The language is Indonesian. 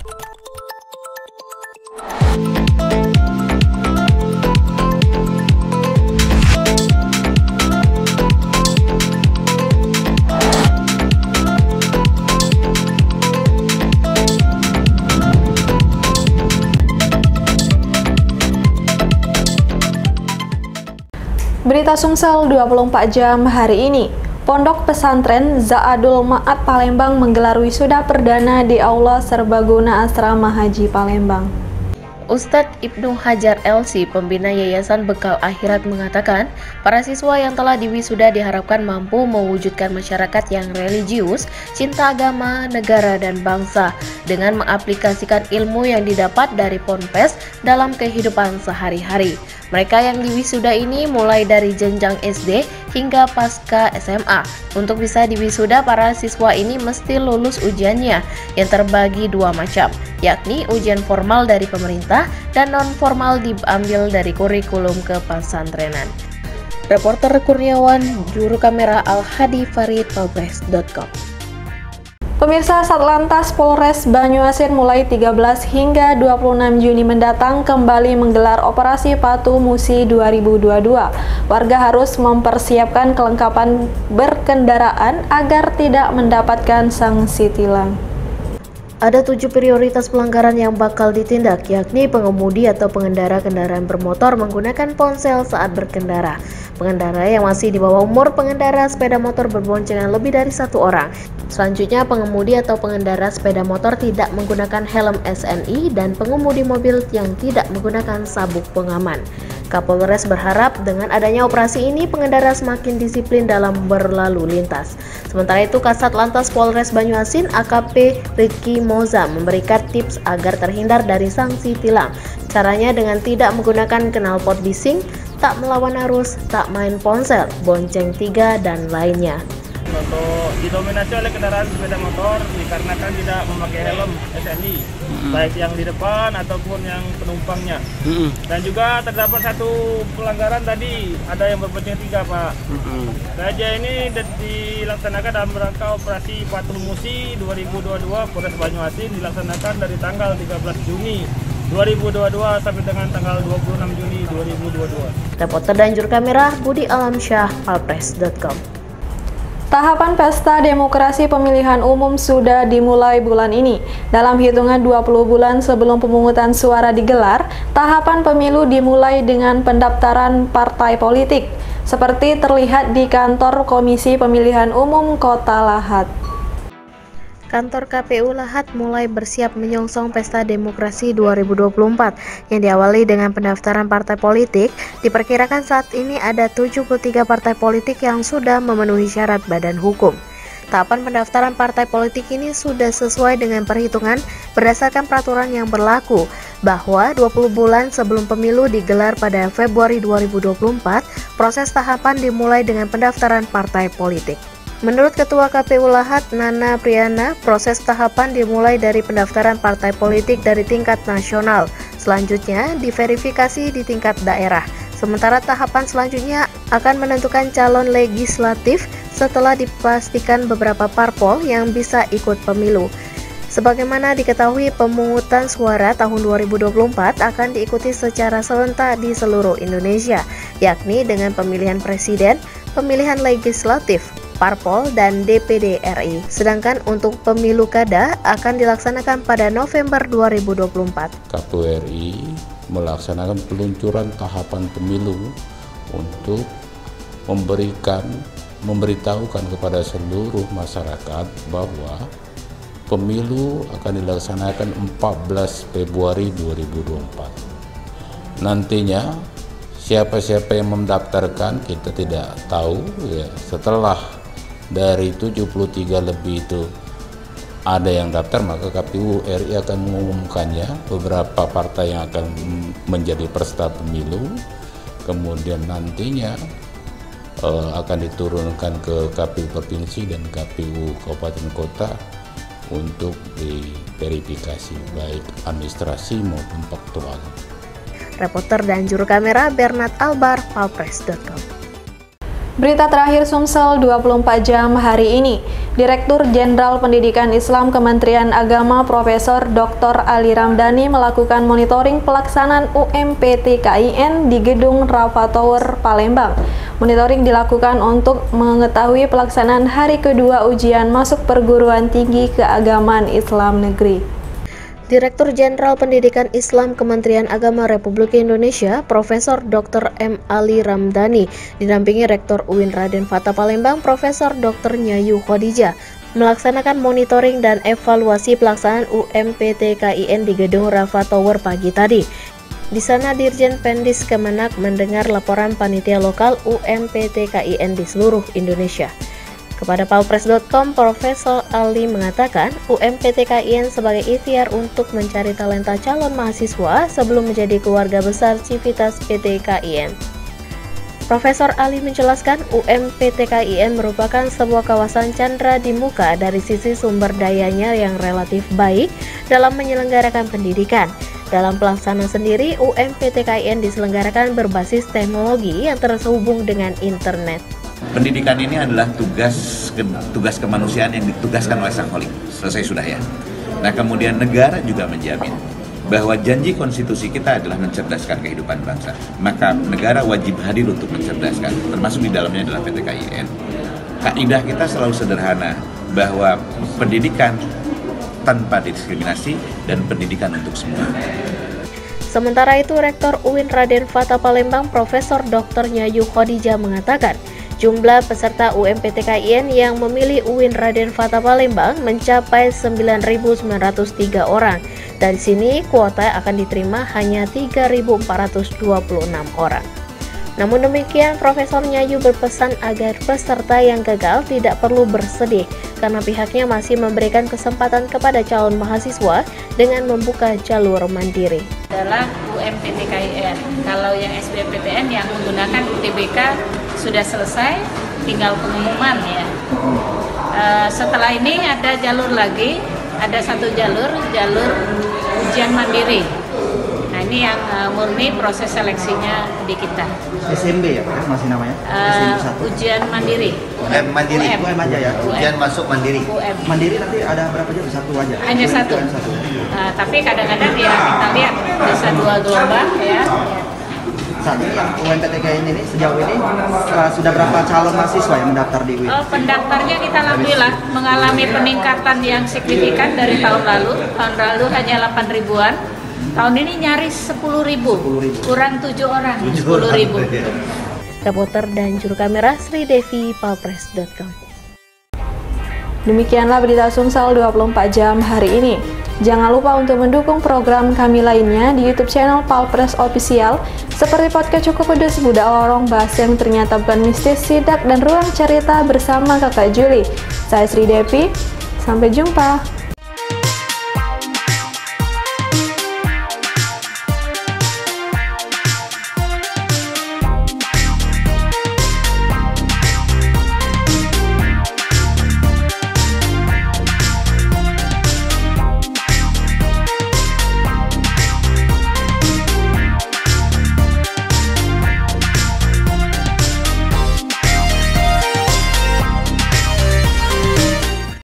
Berita Sumsel 24 jam hari ini. Pondok Pesantren Za'adul Ma'ad Palembang menggelar wisuda perdana di Aula Serbaguna Asrama Haji Palembang. Ustadz Ibnu Hajar LC, pembina Yayasan Bekal Akhirat, mengatakan para siswa yang telah diwisuda diharapkan mampu mewujudkan masyarakat yang religius, cinta agama, negara, dan bangsa dengan mengaplikasikan ilmu yang didapat dari Ponpes dalam kehidupan sehari-hari. Mereka yang diwisuda ini mulai dari jenjang SD hingga pasca SMA. Untuk bisa diwisuda, para siswa ini mesti lulus ujiannya yang terbagi dua macam, yakni ujian formal dari pemerintah dan non-formal diambil dari kurikulum kepesantrenan. Reporter Kurniawan, juru kamera Al-Hadi Farid, Polres.com. Pemirsa, Satlantas Polres Banyuasin mulai 13 hingga 26 Juni mendatang kembali menggelar Operasi Patuh Musi 2022. Warga harus mempersiapkan kelengkapan berkendaraan agar tidak mendapatkan sanksi tilang. Ada 7 prioritas pelanggaran yang bakal ditindak, yakni pengemudi atau pengendara kendaraan bermotor menggunakan ponsel saat berkendara, pengendara yang masih di bawah umur, pengendara sepeda motor berboncengan lebih dari 1 orang. Selanjutnya, pengemudi atau pengendara sepeda motor tidak menggunakan helm SNI dan pengemudi mobil yang tidak menggunakan sabuk pengaman. Kapolres berharap dengan adanya operasi ini pengendara semakin disiplin dalam berlalu lintas. Sementara itu, Kasat Lantas Polres Banyuasin AKP Ricky Moza memberikan tips agar terhindar dari sanksi tilang. Caranya dengan tidak menggunakan knalpot bising, tak melawan arus, tak main ponsel, bonceng 3, dan lainnya. Untuk didominasi oleh kendaraan sepeda motor dikarenakan tidak memakai helm SNI, baik yang di depan ataupun yang penumpangnya. Dan juga terdapat satu pelanggaran tadi, ada yang berbonceng 3, Pak. Raja ini dilaksanakan dalam rangka Operasi Patuh Musi 2022 Polres Banyuasin, dilaksanakan dari tanggal 13 Juni 2022 sampai dengan tanggal 26 Juni 2022. Reporter dan juru kamera Budi Alamsyah, Polres.com. Tahapan Pesta Demokrasi Pemilihan Umum sudah dimulai bulan ini. Dalam hitungan 20 bulan sebelum pemungutan suara digelar, tahapan pemilu dimulai dengan pendaftaran partai politik, seperti terlihat di kantor Komisi Pemilihan Umum Kota Lahat. Kantor KPU Lahat mulai bersiap menyongsong Pesta Demokrasi 2024 yang diawali dengan pendaftaran partai politik. Diperkirakan saat ini ada 73 partai politik yang sudah memenuhi syarat badan hukum. Tahapan pendaftaran partai politik ini sudah sesuai dengan perhitungan berdasarkan peraturan yang berlaku, bahwa 20 bulan sebelum pemilu digelar pada Februari 2024, proses tahapan dimulai dengan pendaftaran partai politik. Menurut Ketua KPU Lahat, Nana Priyana, proses tahapan dimulai dari pendaftaran partai politik dari tingkat nasional. Selanjutnya, diverifikasi di tingkat daerah. Sementara tahapan selanjutnya akan menentukan calon legislatif setelah dipastikan beberapa parpol yang bisa ikut pemilu. Sebagaimana diketahui, pemungutan suara tahun 2024 akan diikuti secara serentak di seluruh Indonesia, yakni dengan pemilihan presiden, pemilihan legislatif, parpol, dan DPD RI. Sedangkan untuk pemilu kada akan dilaksanakan pada November 2024. KPU RI melaksanakan peluncuran tahapan pemilu untuk memberitahukan kepada seluruh masyarakat bahwa pemilu akan dilaksanakan 14 Februari 2024. Nantinya siapa-siapa yang mendaftarkan kita tidak tahu ya. Setelah dari 73 lebih itu ada yang daftar, maka KPU RI akan mengumumkannya, beberapa partai yang akan menjadi peserta pemilu, kemudian nantinya akan diturunkan ke KPU Provinsi dan KPU Kabupaten Kota untuk diverifikasi baik administrasi maupun faktual. Reporter dan juru kamera Bernard Albar, Polres.com. Berita terakhir Sumsel 24 jam hari ini. Direktur Jenderal Pendidikan Islam Kementerian Agama Profesor Dr. Ali Ramdhani melakukan monitoring pelaksanaan UMPT KIN di Gedung Rafa Tower, Palembang. Monitoring dilakukan untuk mengetahui pelaksanaan hari kedua ujian masuk perguruan tinggi keagamaan Islam negeri. Direktur Jenderal Pendidikan Islam Kementerian Agama Republik Indonesia, Profesor Dr. M. Ali Ramdhani, didampingi Rektor UIN Raden Fatah Palembang, Profesor Dr. Nyayu Khadijah, melaksanakan monitoring dan evaluasi pelaksanaan UMPT KIN di Gedung Rafa Tower pagi tadi. Di sana Dirjen Pendis Kemenak mendengar laporan panitia lokal UMPT KIN di seluruh Indonesia. Kepada palpres.com, Profesor Ali mengatakan UMPT KIN sebagai ikhtiar untuk mencari talenta calon mahasiswa sebelum menjadi keluarga besar Civitas PT KIN. Profesor Ali menjelaskan UMPT KIN merupakan sebuah kawasan candra di muka dari sisi sumber dayanya yang relatif baik dalam menyelenggarakan pendidikan. Dalam pelaksanaan sendiri, UMPT KIN diselenggarakan berbasis teknologi yang terhubung dengan internet. Pendidikan ini adalah tugas kemanusiaan yang ditugaskan oleh Sang Holik. Selesai sudah ya. Nah, kemudian negara juga menjamin bahwa janji konstitusi kita adalah mencerdaskan kehidupan bangsa. Maka negara wajib hadir untuk mencerdaskan, termasuk di dalamnya adalah PT KIN. Kaidah kita selalu sederhana, bahwa pendidikan tanpa diskriminasi dan pendidikan untuk semua. Sementara itu, Rektor UIN Raden Fatah Palembang, Profesor Dr. Nyayu Khadijah mengatakan, jumlah peserta UMPT KIN yang memilih UIN Raden Fatah Palembang mencapai 9.903 orang. Dari sini, kuota akan diterima hanya 3.426 orang. Namun demikian, Profesor Nyayu berpesan agar peserta yang gagal tidak perlu bersedih, karena pihaknya masih memberikan kesempatan kepada calon mahasiswa dengan membuka jalur mandiri. Adalah UMPT KIN. Kalau yang SBMPTN yang menggunakan UTBK sudah selesai, tinggal pengumuman ya. Setelah ini ada jalur lagi, ada satu jalur ujian mandiri. Nah ini yang murni proses seleksinya di kita. SMB ya Pak, masih namanya? Ujian mandiri. Mandiri, UM aja ya? Ujian masuk mandiri. Mandiri nanti ada berapa jam? Satu aja? Hanya satu. Tapi kadang-kadang ya kita lihat bisa 2 gelombang ya. Saat ini yang UMPT KIN ini sejauh ini sudah berapa calon mahasiswa yang mendaftar di UIN? Pendaftarnya kita alhamdulillah mengalami peningkatan yang signifikan dari tahun lalu. Tahun lalu hanya 8 ribuan. Tahun ini nyaris 10.000. Kurang 7 orang, 10.000. Reporter dan juru kamera Sri Devi, palpres.com. Demikianlah berita Sumsel 24 jam hari ini. Jangan lupa untuk mendukung program kami lainnya di YouTube channel Palpres Official, seperti podcast Cukup Pedes, Budak Lorong, bahasa yang ternyata bukan mistis, sidak, dan ruang cerita bersama Kakak Juli. Saya Sri Devi, sampai jumpa.